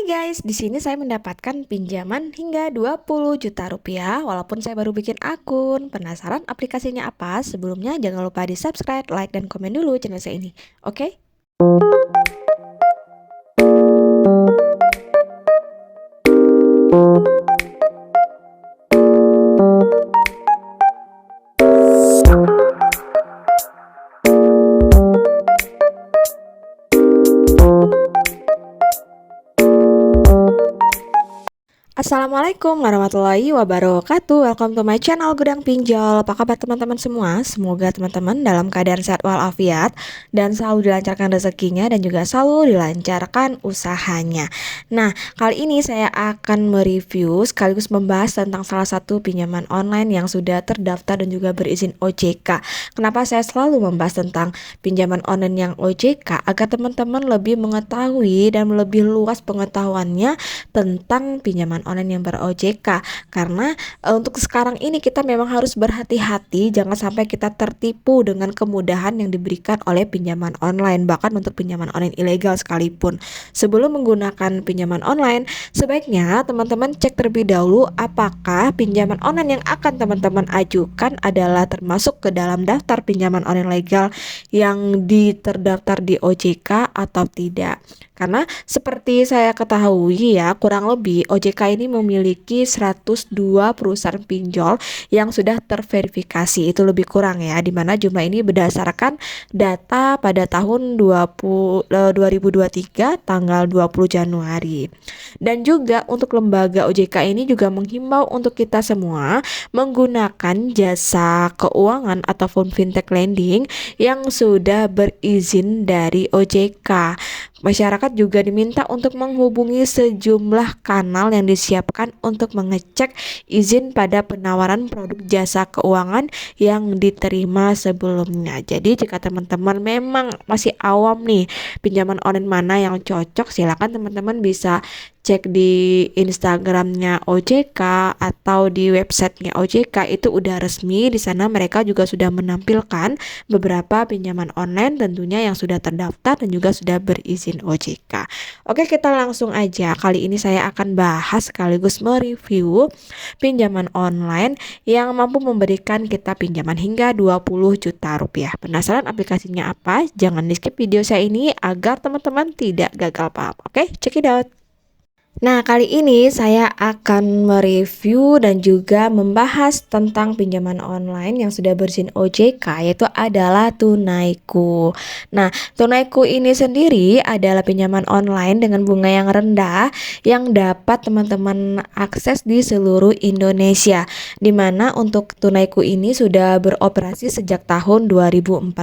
Hai guys, di sini saya mendapatkan pinjaman hingga 20 juta rupiah walaupun saya baru bikin akun. Penasaran aplikasinya apa? Sebelumnya jangan lupa di subscribe, like, dan komen dulu channel saya ini. Oke? Assalamualaikum warahmatullahi wabarakatuh. Welcome to my channel Gudang Pinjol. Apa kabar teman-teman semua? Semoga teman-teman dalam keadaan sehat walafiat dan selalu dilancarkan rezekinya dan juga selalu dilancarkan usahanya. Nah, kali ini saya akan mereview sekaligus membahas tentang salah satu pinjaman online yang sudah terdaftar dan juga berizin OJK. Kenapa saya selalu membahas tentang pinjaman online yang OJK? Agar teman-teman lebih mengetahui dan lebih luas pengetahuannya tentang pinjaman online yang ber-OJK, karena untuk sekarang ini kita memang harus berhati-hati jangan sampai kita tertipu dengan kemudahan yang diberikan oleh pinjaman online, bahkan untuk pinjaman online ilegal sekalipun. Sebelum menggunakan pinjaman online, sebaiknya teman-teman cek terlebih dahulu apakah pinjaman online yang akan teman-teman ajukan adalah termasuk ke dalam daftar pinjaman online legal yang terdaftar di OJK atau tidak. Karena seperti saya ketahui ya, kurang lebih OJK ini memiliki 102 perusahaan pinjol yang sudah terverifikasi. Itu lebih kurang ya, dimana jumlah ini berdasarkan data pada tahun 2023 tanggal 20 Januari. Dan juga untuk lembaga OJK ini juga menghimbau untuk kita semua menggunakan jasa keuangan ataupun fintech lending yang sudah berizin dari OJK. Masyarakat juga diminta untuk menghubungi sejumlah kanal yang disiapkan untuk mengecek izin pada penawaran produk jasa keuangan yang diterima sebelumnya. Jadi jika teman-teman memang masih awam nih pinjaman online mana yang cocok, silakan teman-teman bisa cek di Instagramnya OJK atau di websitenya OJK, itu udah resmi. Di sana mereka juga sudah menampilkan beberapa pinjaman online tentunya yang sudah terdaftar dan juga sudah berizin OJK. Oke, kita langsung aja. Kali ini saya akan bahas sekaligus mereview pinjaman online yang mampu memberikan kita pinjaman hingga 20 juta rupiah. Penasaran aplikasinya apa? Jangan di skip video saya ini agar teman-teman tidak gagal paham. Oke, check it out. Nah, kali ini saya akan mereview dan juga membahas tentang pinjaman online yang sudah berizin OJK, yaitu adalah Tunaiku. Nah, Tunaiku ini sendiri adalah pinjaman online dengan bunga yang rendah yang dapat teman-teman akses di seluruh Indonesia. Dimana untuk Tunaiku ini sudah beroperasi sejak tahun 2014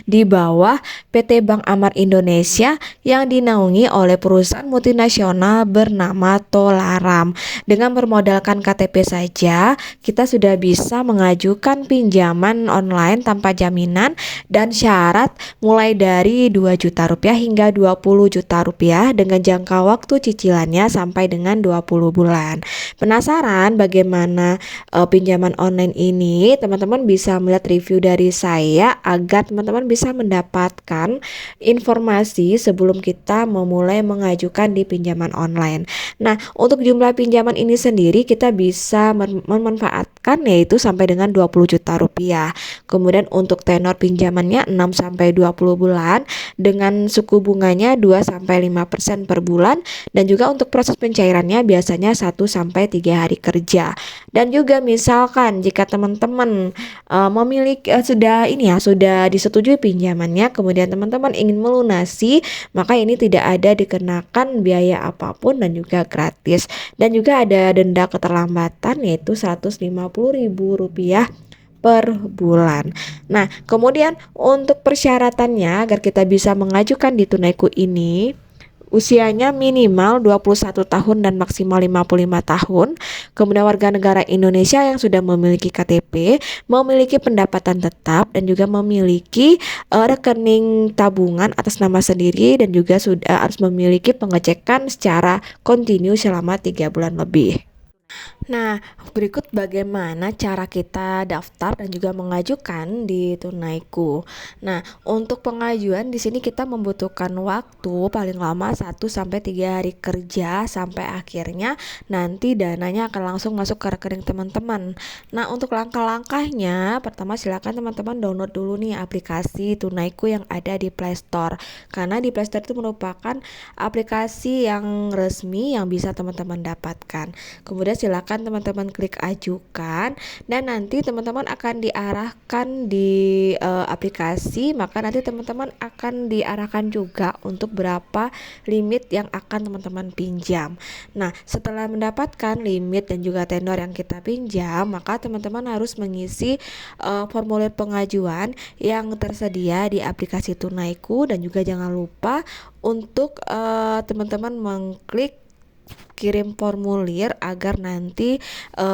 di bawah PT Bank Amar Indonesia yang dinaungi oleh perusahaan multinasional bernama Tolaram. Dengan bermodalkan KTP saja, kita sudah bisa mengajukan pinjaman online tanpa jaminan dan syarat mulai dari 2 juta rupiah hingga 20 juta rupiah dengan jangka waktu cicilannya sampai dengan 20 bulan. Penasaran bagaimana pinjaman online ini? Teman-teman bisa melihat review dari saya agar teman-teman bisa mendapatkan informasi sebelum kita memulai mengajukan di pinjaman online. Nah, untuk jumlah pinjaman ini sendiri kita bisa memanfaatkan yaitu sampai dengan 20 juta rupiah. Kemudian untuk tenor pinjamannya 6 sampai 20 bulan dengan suku bunganya 2 sampai 5% per bulan, dan juga untuk proses pencairannya biasanya 1 sampai 3 hari kerja. Dan juga misalkan jika teman-teman memiliki sudah disetujui pinjamannya, kemudian teman-teman ingin melunasi, maka ini tidak ada dikenakan biaya apapun dan juga gratis. Dan juga ada denda keterlambatan yaitu Rp150.000 per bulan. Nah, kemudian untuk persyaratannya agar kita bisa mengajukan di Tunaiku ini, usianya minimal 21 tahun dan maksimal 55 tahun. Kemudian warga negara Indonesia yang sudah memiliki KTP, memiliki pendapatan tetap, dan juga memiliki rekening tabungan atas nama sendiri, dan juga sudah harus memiliki pengecekan secara kontinu selama 3 bulan lebih. Nah, berikut bagaimana cara kita daftar dan juga mengajukan di Tunaiku. Nah, untuk pengajuan di sini kita membutuhkan waktu paling lama 1 sampai 3 hari kerja sampai akhirnya nanti dananya akan langsung masuk ke rekening teman-teman. Nah, untuk langkah-langkahnya, pertama silakan teman-teman download dulu nih aplikasi Tunaiku yang ada di Play Store. Karena di Play Store itu merupakan aplikasi yang resmi yang bisa teman-teman dapatkan. Kemudian silakan teman-teman klik ajukan dan nanti teman-teman akan diarahkan di aplikasi, maka nanti teman-teman akan diarahkan juga untuk berapa limit yang akan teman-teman pinjam. Nah, setelah mendapatkan limit dan juga tenor yang kita pinjam, maka teman-teman harus mengisi formulir pengajuan yang tersedia di aplikasi Tunaiku dan juga jangan lupa untuk teman-teman mengklik kirim formulir agar nanti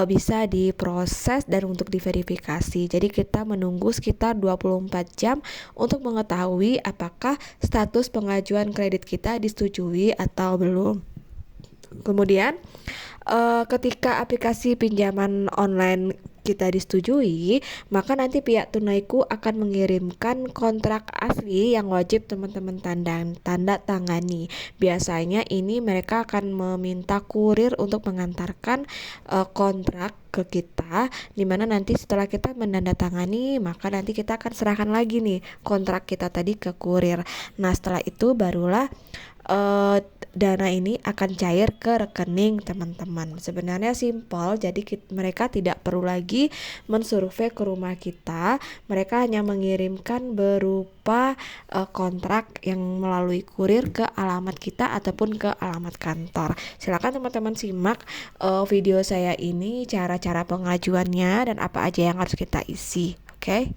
bisa diproses dan untuk diverifikasi. Jadi kita menunggu sekitar 24 jam untuk mengetahui apakah status pengajuan kredit kita disetujui atau belum. Kemudian ketika aplikasi pinjaman online kita disetujui, maka nanti pihak Tunaiku akan mengirimkan kontrak asli yang wajib teman-teman tanda tangani. Biasanya ini mereka akan meminta kurir untuk mengantarkan kontrak ke kita, dimana nanti setelah kita menandatangani, maka nanti kita akan serahkan lagi nih kontrak kita tadi ke kurir. Nah, setelah itu barulah dana ini akan cair ke rekening teman-teman. Sebenarnya simpel, jadi mereka tidak perlu lagi mensurvei ke rumah kita. Mereka hanya mengirimkan berupa kontrak yang melalui kurir ke alamat kita ataupun ke alamat kantor. Silakan teman-teman simak video saya ini, cara-cara pengajuannya dan apa aja yang harus kita isi. Oke?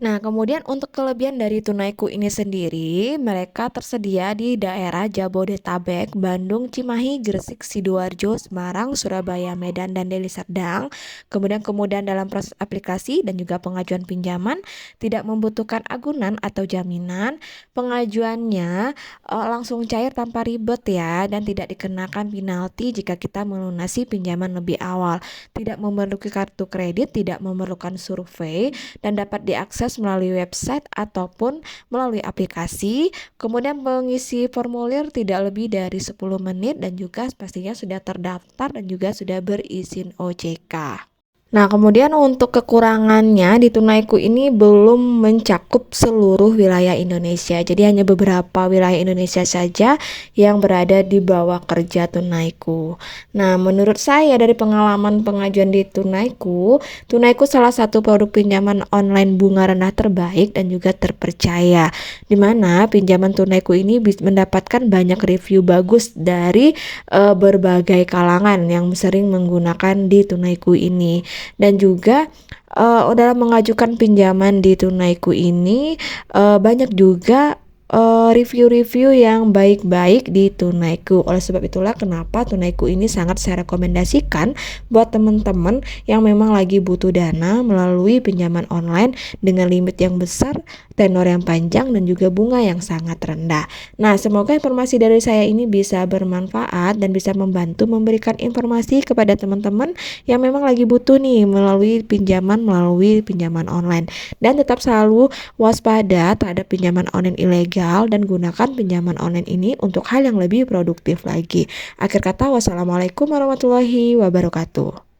Nah, kemudian untuk kelebihan dari Tunaiku ini sendiri, mereka tersedia di daerah Jabodetabek, Bandung, Cimahi, Gresik, Sidoarjo, Semarang, Surabaya, Medan, dan Deli Serdang. Kemudian dalam proses aplikasi dan juga pengajuan pinjaman tidak membutuhkan agunan atau jaminan. Pengajuannya langsung cair tanpa ribet ya, dan tidak dikenakan penalti jika kita melunasi pinjaman lebih awal. Tidak memerlukan kartu kredit, tidak memerlukan survei, dan dapat diakses melalui website ataupun melalui aplikasi. Kemudian mengisi formulir tidak lebih dari 10 menit dan juga pastinya sudah terdaftar dan juga sudah berizin OJK. Nah, kemudian untuk kekurangannya di Tunaiku ini belum mencakup seluruh wilayah Indonesia. Jadi hanya beberapa wilayah Indonesia saja yang berada di bawah kerja Tunaiku. Nah, menurut saya dari pengalaman pengajuan di Tunaiku, Tunaiku salah satu produk pinjaman online bunga rendah terbaik dan juga terpercaya. Di mana pinjaman Tunaiku ini mendapatkan banyak review bagus dari berbagai kalangan yang sering menggunakan di Tunaiku ini. Dan juga dalam mengajukan pinjaman di Tunaiku ini banyak juga review-review yang baik-baik di Tunaiku. Oleh sebab itulah kenapa Tunaiku ini sangat saya rekomendasikan buat teman-teman yang memang lagi butuh dana melalui pinjaman online dengan limit yang besar, tenor yang panjang, dan juga bunga yang sangat rendah. Nah, semoga informasi dari saya ini bisa bermanfaat dan bisa membantu memberikan informasi kepada teman-teman yang memang lagi butuh nih melalui pinjaman online. Dan tetap selalu waspada terhadap pinjaman online ilegal dan gunakan pinjaman online ini untuk hal yang lebih produktif lagi. Akhir kata, wassalamualaikum warahmatullahi wabarakatuh.